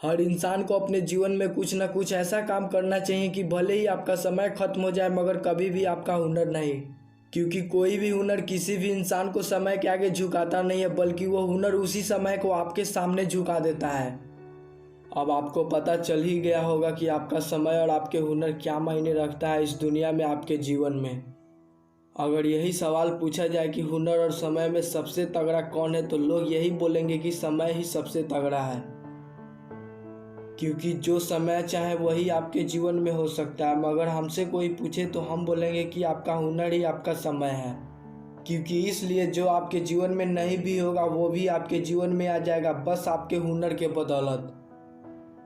हर इंसान को अपने जीवन में कुछ ना कुछ ऐसा काम करना चाहिए कि भले ही आपका समय खत्म हो जाए मगर कभी भी आपका हुनर नहीं। क्योंकि कोई भी हुनर किसी भी इंसान को समय के आगे झुकाता नहीं है, बल्कि वो हुनर उसी समय को आपके सामने झुका देता है। अब आपको पता चल ही गया होगा कि आपका समय और आपके हुनर क्या मायने रखता है इस दुनिया में, आपके जीवन में। अगर यही सवाल पूछा जाए कि हुनर और समय में सबसे तगड़ा कौन है, तो लोग यही बोलेंगे कि समय ही सबसे तगड़ा है। क्योंकि जो समय चाहे वही आपके जीवन में हो सकता है, मगर हमसे कोई पूछे तो हम बोलेंगे कि आपका हुनर ही आपका समय है। क्योंकि इसलिए जो आपके जीवन में नहीं भी होगा वो भी आपके जीवन में आ जाएगा, बस आपके हुनर के बदौलत।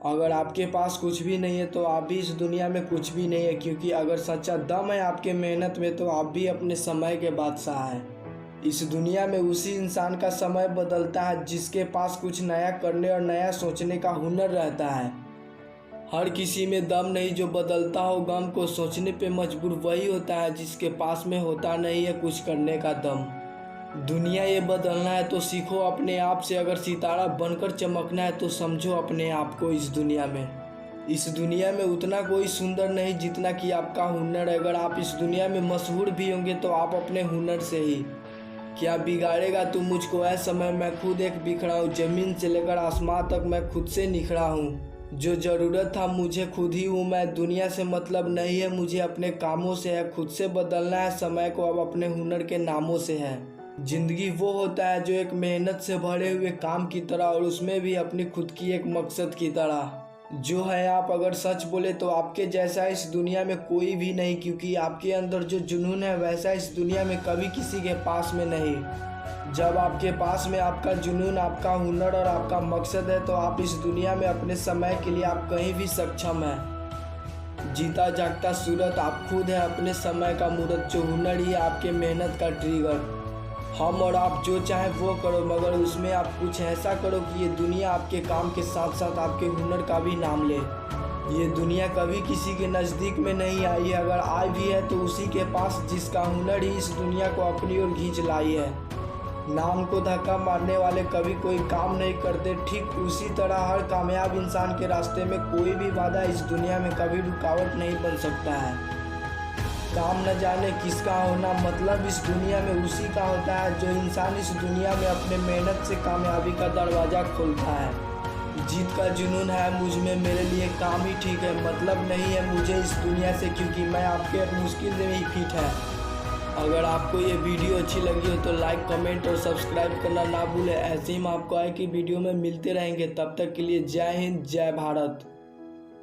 अगर आपके पास कुछ भी नहीं है तो आप भी इस दुनिया में कुछ भी नहीं है। क्योंकि अगर सच्चा दम है आपके मेहनत में तो आप भी अपने समय के बादशाह हैं। इस दुनिया में उसी इंसान का समय बदलता है जिसके पास कुछ नया करने और नया सोचने का हुनर रहता है। हर किसी में दम नहीं जो बदलता हो गम को सोचने पे मजबूर, वही होता है जिसके पास में होता नहीं है कुछ करने का दम। दुनिया ये बदलना है तो सीखो अपने आप से, अगर सितारा बनकर चमकना है तो समझो अपने आप को इस दुनिया में। इस दुनिया में उतना कोई सुंदर नहीं जितना कि आपका हुनर है। अगर आप इस दुनिया में मशहूर भी होंगे तो आप अपने हुनर से ही। क्या बिगाड़ेगा तू मुझको ऐ समय, मैं खुद एक बिखरा हूँ, ज़मीन से लेकर आसमां तक मैं खुद से निखरा हूँ। जो ज़रूरत था मुझे खुद ही हूँ मैं, दुनिया से मतलब नहीं है मुझे अपने कामों से है। खुद से बदलना है समय को अब अपने हुनर के नामों से है। जिंदगी वो होता है जो एक मेहनत से भरे हुए काम की तरह, और उसमें भी अपनी खुद की एक मकसद की तरह। जो है आप अगर सच बोले तो आपके जैसा इस दुनिया में कोई भी नहीं। क्योंकि आपके अंदर जो जुनून है वैसा इस दुनिया में कभी किसी के पास में नहीं। जब आपके पास में आपका जुनून, आपका हुनर और आपका मकसद है तो आप इस दुनिया में अपने समय के लिए आप कहीं भी सक्षम हैं। जीता जागता सूरत आप खुद है, अपने समय का मूरत। जो हुनर ही आपके मेहनत का ट्रिगर। हम और आप जो चाहे वो करो, मगर उसमें आप कुछ ऐसा करो कि ये दुनिया आपके काम के साथ साथ आपके हुनर का भी नाम ले। ये दुनिया कभी किसी के नज़दीक में नहीं आई है, अगर आई भी है तो उसी के पास जिसका हुनर ही इस दुनिया को अपनी ओर खींच लाई है। नाम को धक्का मारने वाले कभी कोई काम नहीं करते, ठीक उसी तरह हर कामयाब इंसान के रास्ते में कोई भी बाधा इस दुनिया में कभी रुकावट नहीं बन सकता है। काम न जाने किसका होना, मतलब इस दुनिया में उसी का होता है जो इंसान इस दुनिया में अपने मेहनत से कामयाबी का दरवाज़ा खोलता है। जीत का जुनून है मुझ में, मेरे लिए काम ही ठीक है, मतलब नहीं है मुझे इस दुनिया से, क्योंकि मैं आपके मुश्किल में ही फिट है। अगर आपको ये वीडियो अच्छी लगी हो तो लाइक, कमेंट और सब्सक्राइब करना ना भूलें। ऐसे ही हम आपको आए कि वीडियो में मिलते रहेंगे। तब तक के लिए जय हिंद, जय भारत।